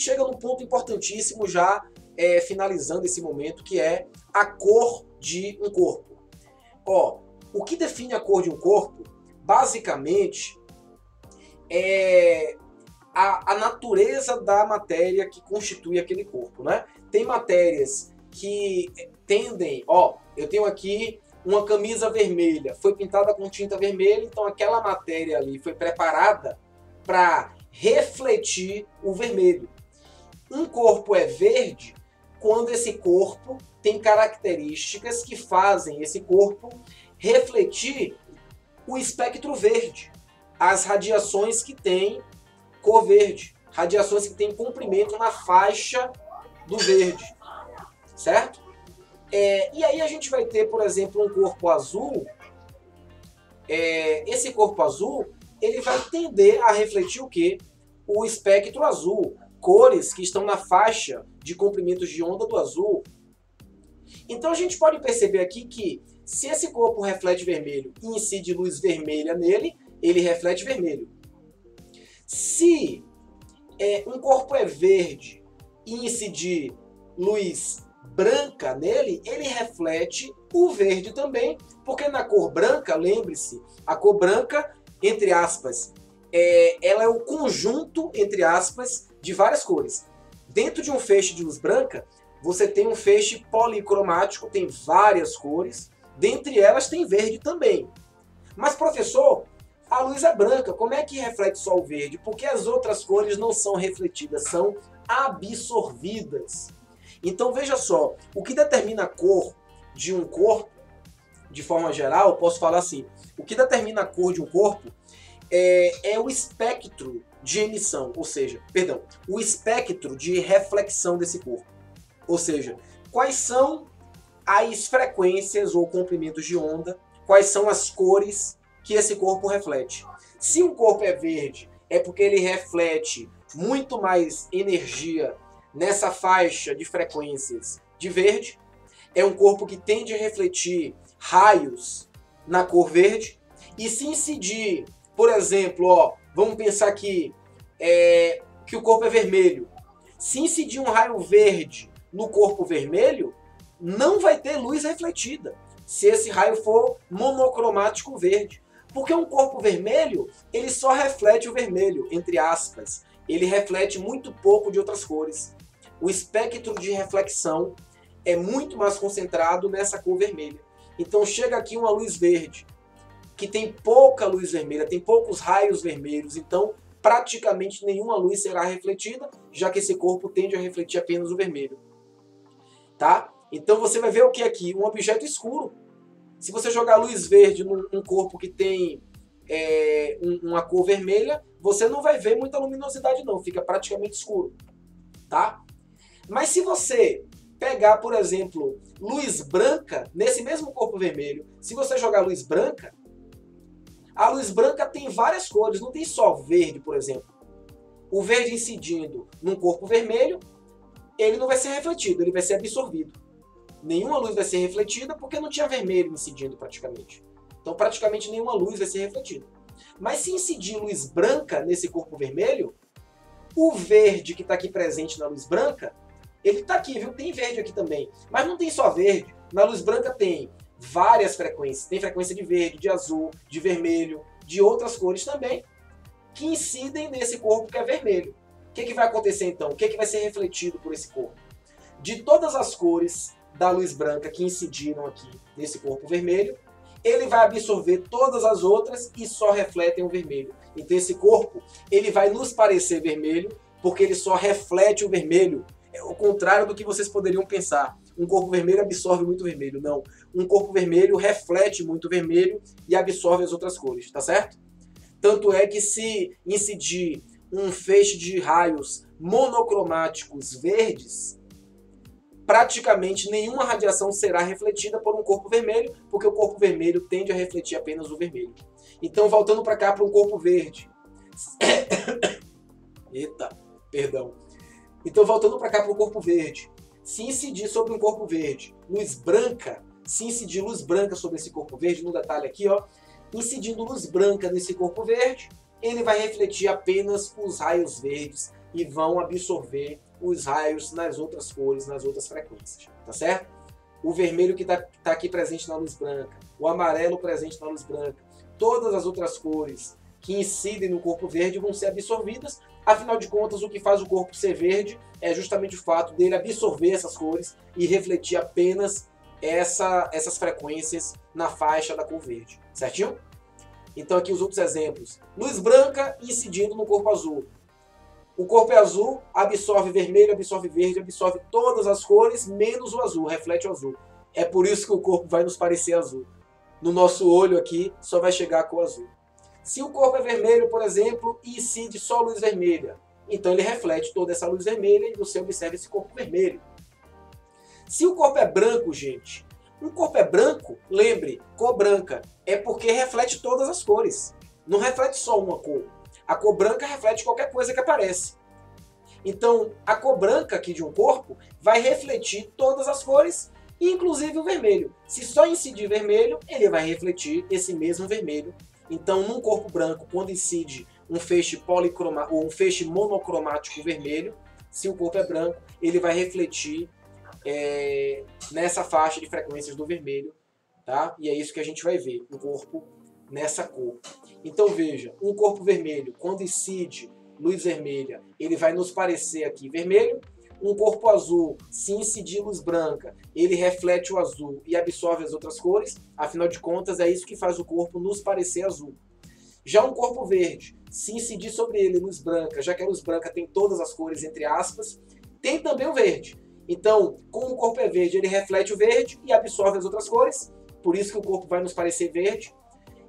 chega num ponto importantíssimo já, finalizando esse momento, que é a cor de um corpo. Ó, o que define a cor de um corpo, basicamente, é a natureza da matéria que constitui aquele corpo, né? Tem matérias que tendem, ó, eu tenho aqui uma camisa vermelha, foi pintada com tinta vermelha, então aquela matéria ali foi preparada para refletir o vermelho. Um corpo é verde quando esse corpo tem características que fazem esse corpo refletir o espectro verde, as radiações que tem cor verde, radiações que tem comprimento na faixa do verde, certo? E aí a gente vai ter, por exemplo, um corpo azul. Esse corpo azul, ele vai tender a refletir o quê? O espectro azul, cores que estão na faixa de comprimentos de onda do azul. Então a gente pode perceber aqui que se esse corpo reflete vermelho e incide luz vermelha nele, ele reflete vermelho. Se um corpo é verde e incidir luz branca nele, ele reflete o verde também, porque na cor branca, lembre-se, a cor branca, entre aspas, ela é o conjunto, entre aspas, de várias cores. Dentro de um feixe de luz branca, você tem um feixe policromático, tem várias cores, dentre elas tem verde também. Mas, professor, a luz é branca, como é que reflete só o verde? Porque as outras cores não são refletidas, são absorvidas. Então veja só, o que determina a cor de um corpo, de forma geral, eu posso falar assim, o que determina a cor de um corpo é o espectro de emissão, ou seja, perdão, o espectro de reflexão desse corpo. Ou seja, quais são as frequências ou comprimentos de onda, quais são as cores que esse corpo reflete. Se um corpo é verde, é porque ele reflete muito mais energia nessa faixa de frequências de verde. É um corpo que tende a refletir raios na cor verde. E se incidir, por exemplo, ó, vamos pensar que o corpo é vermelho. Se incidir um raio verde no corpo vermelho, não vai ter luz refletida, se esse raio for monocromático verde. Porque um corpo vermelho, ele só reflete o vermelho, entre aspas. Ele reflete muito pouco de outras cores. O espectro de reflexão é muito mais concentrado nessa cor vermelha. Então chega aqui uma luz verde, que tem pouca luz vermelha, tem poucos raios vermelhos, então praticamente nenhuma luz será refletida, já que esse corpo tende a refletir apenas o vermelho. Tá? Então você vai ver o que aqui? Um objeto escuro. Se você jogar luz verde num corpo que tem uma cor vermelha, você não vai ver muita luminosidade não, fica praticamente escuro. Tá? Mas se você pegar, por exemplo, luz branca, nesse mesmo corpo vermelho, se você jogar luz branca, a luz branca tem várias cores, não tem só verde, por exemplo. O verde incidindo num corpo vermelho, ele não vai ser refletido, ele vai ser absorvido. Nenhuma luz vai ser refletida porque não tinha vermelho incidindo praticamente. Então praticamente nenhuma luz vai ser refletida. Mas se incidir luz branca nesse corpo vermelho, o verde que está aqui presente na luz branca, ele está aqui, viu? Tem verde aqui também. Mas não tem só verde. Na luz branca tem várias frequências. Tem frequência de verde, de azul, de vermelho, de outras cores também, que incidem nesse corpo que é vermelho. O que vai acontecer então? O que vai ser refletido por esse corpo? De todas as cores da luz branca que incidiram aqui nesse corpo vermelho, ele vai absorver todas as outras e só refletem o vermelho. Então esse corpo, ele vai nos parecer vermelho porque ele só reflete o vermelho. É o contrário do que vocês poderiam pensar. Um corpo vermelho absorve muito vermelho. Não. Um corpo vermelho reflete muito vermelho e absorve as outras cores, tá certo? Tanto é que se incidir um feixe de raios monocromáticos verdes, praticamente nenhuma radiação será refletida por um corpo vermelho, porque o corpo vermelho tende a refletir apenas o vermelho. Então, voltando para cá, para um corpo verde. Eita, perdão. Então, voltando para cá para o corpo verde. Se incidir sobre um corpo verde luz branca, se incidir luz branca sobre esse corpo verde, no detalhe aqui, ó, incidindo luz branca nesse corpo verde, ele vai refletir apenas os raios verdes e vão absorver os raios nas outras cores, nas outras frequências, tá certo? O vermelho que está aqui presente na luz branca, o amarelo presente na luz branca, todas as outras cores que incidem no corpo verde vão ser absorvidas. Afinal de contas, o que faz o corpo ser verde é justamente o fato dele absorver essas cores e refletir apenas essas frequências na faixa da cor verde, certinho? Então aqui os outros exemplos. Luz branca incidindo no corpo azul. O corpo é azul, absorve vermelho, absorve verde, absorve todas as cores, menos o azul, reflete o azul. É por isso que o corpo vai nos parecer azul. No nosso olho aqui só vai chegar a cor azul. Se o corpo é vermelho, por exemplo, e incide só luz vermelha, então ele reflete toda essa luz vermelha e você observa esse corpo vermelho. Se o corpo é branco, gente, um corpo é branco, lembre, cor branca, é porque reflete todas as cores. Não reflete só uma cor. A cor branca reflete qualquer coisa que aparece. Então, a cor branca aqui de um corpo vai refletir todas as cores, inclusive o vermelho. Se só incidir vermelho, ele vai refletir esse mesmo vermelho. Então, num corpo branco, quando incide um feixe policromático ou um feixe monocromático vermelho, se o corpo é branco, ele vai refletir nessa faixa de frequências do vermelho, tá? E é isso que a gente vai ver, um corpo nessa cor. Então veja, um corpo vermelho, quando incide luz vermelha, ele vai nos parecer aqui vermelho. Um corpo azul, se incidir luz branca, ele reflete o azul e absorve as outras cores. Afinal de contas, é isso que faz o corpo nos parecer azul. Já um corpo verde, se incidir sobre ele luz branca, já que a luz branca tem todas as cores, entre aspas, tem também o verde. Então, como o corpo é verde, ele reflete o verde e absorve as outras cores. Por isso que o corpo vai nos parecer verde.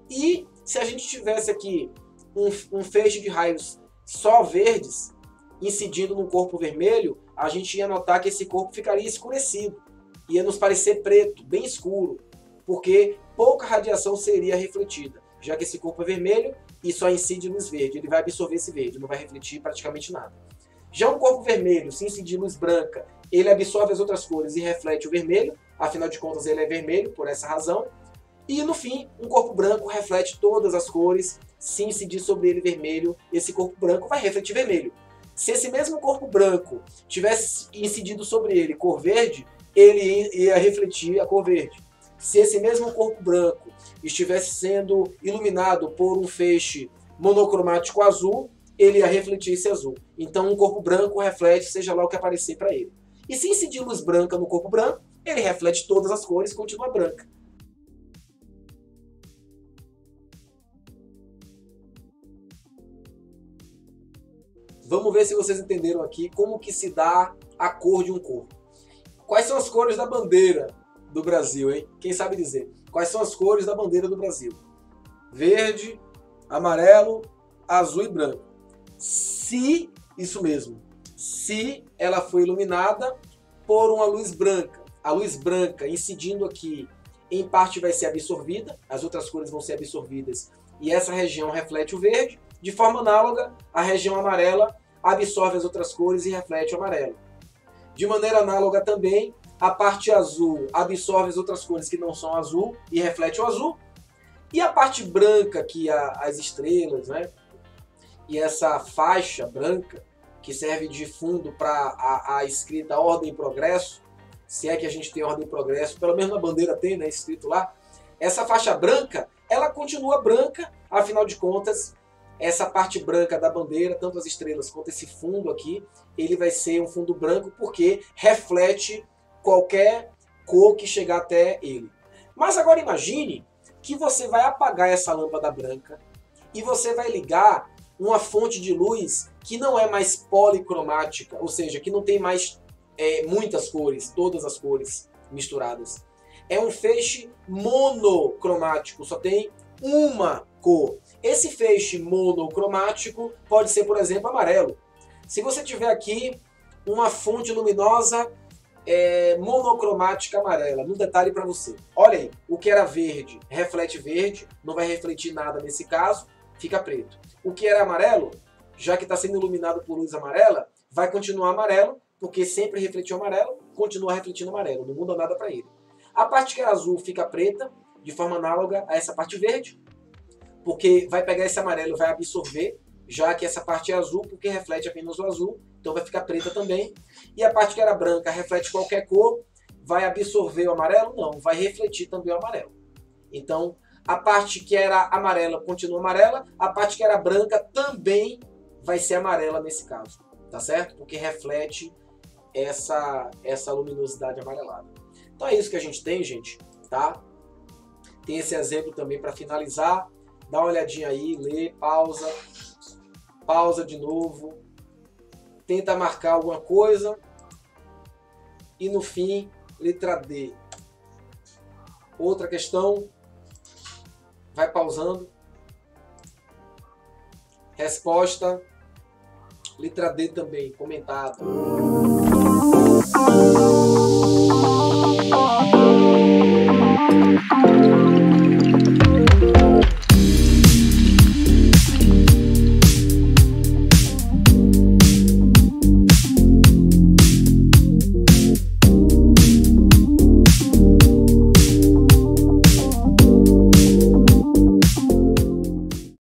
E se a gente tivesse aqui um feixe de raios só verdes, incidindo no corpo vermelho, a gente ia notar que esse corpo ficaria escurecido. Ia nos parecer preto, bem escuro, porque pouca radiação seria refletida, já que esse corpo é vermelho e só incide luz verde. Ele vai absorver esse verde, não vai refletir praticamente nada. Já um corpo vermelho, se incidir luz branca, ele absorve as outras cores e reflete o vermelho, afinal de contas ele é vermelho, por essa razão. E no fim, um corpo branco reflete todas as cores, se incidir sobre ele vermelho, esse corpo branco vai refletir vermelho. Se esse mesmo corpo branco tivesse incidido sobre ele cor verde, ele ia refletir a cor verde. Se esse mesmo corpo branco estivesse sendo iluminado por um feixe monocromático azul, ele ia refletir esse azul. Então um corpo branco reflete seja lá o que aparecer para ele. E se incidir luz branca no corpo branco, ele reflete todas as cores e continua branca. Vamos ver se vocês entenderam aqui como que se dá a cor de um corpo. Quais são as cores da bandeira do Brasil, hein? Quem sabe dizer? Quais são as cores da bandeira do Brasil? Verde, amarelo, azul e branco. Se, isso mesmo, se ela foi iluminada por uma luz branca, a luz branca incidindo aqui, em parte vai ser absorvida, as outras cores vão ser absorvidas e essa região reflete o verde. De forma análoga, a região amarela absorve as outras cores e reflete o amarelo. De maneira análoga também, a parte azul absorve as outras cores que não são azul e reflete o azul. E a parte branca, que as estrelas, né? E essa faixa branca, que serve de fundo para a escrita Ordem e Progresso, se é que a gente tem Ordem e Progresso, pelo menos na bandeira tem, né, escrito lá. Essa faixa branca, ela continua branca, afinal de contas, essa parte branca da bandeira, tanto as estrelas quanto esse fundo aqui, ele vai ser um fundo branco porque reflete qualquer cor que chegar até ele. Mas agora imagine que você vai apagar essa lâmpada branca e você vai ligar uma fonte de luz que não é mais policromática, ou seja, que não tem mais muitas cores, todas as cores misturadas. É um feixe monocromático, só tem uma cor. Esse feixe monocromático pode ser, por exemplo, amarelo. Se você tiver aqui uma fonte luminosa monocromática amarela, no detalhe para você. Olha aí, o que era verde reflete verde, não vai refletir nada nesse caso, fica preto. O que era amarelo, já que está sendo iluminado por luz amarela, vai continuar amarelo, porque sempre refletiu amarelo, continua refletindo amarelo, não muda nada para ele. A parte que é azul fica preta, de forma análoga a essa parte verde, porque vai pegar esse amarelo e vai absorver já que essa parte é azul porque reflete apenas o azul, então vai ficar preta também. E a parte que era branca reflete qualquer cor, vai absorver o amarelo? Não, vai refletir também o amarelo. Então, a parte que era amarela continua amarela, a parte que era branca também vai ser amarela nesse caso, tá certo? Porque reflete essa luminosidade amarelada. Então é isso que a gente tem, gente, tá? Tem esse exemplo também para finalizar. Dá uma olhadinha aí, lê, pausa, pausa de novo, tenta marcar alguma coisa e no fim, letra D. Outra questão, vai pausando. Resposta, letra D também, comentado.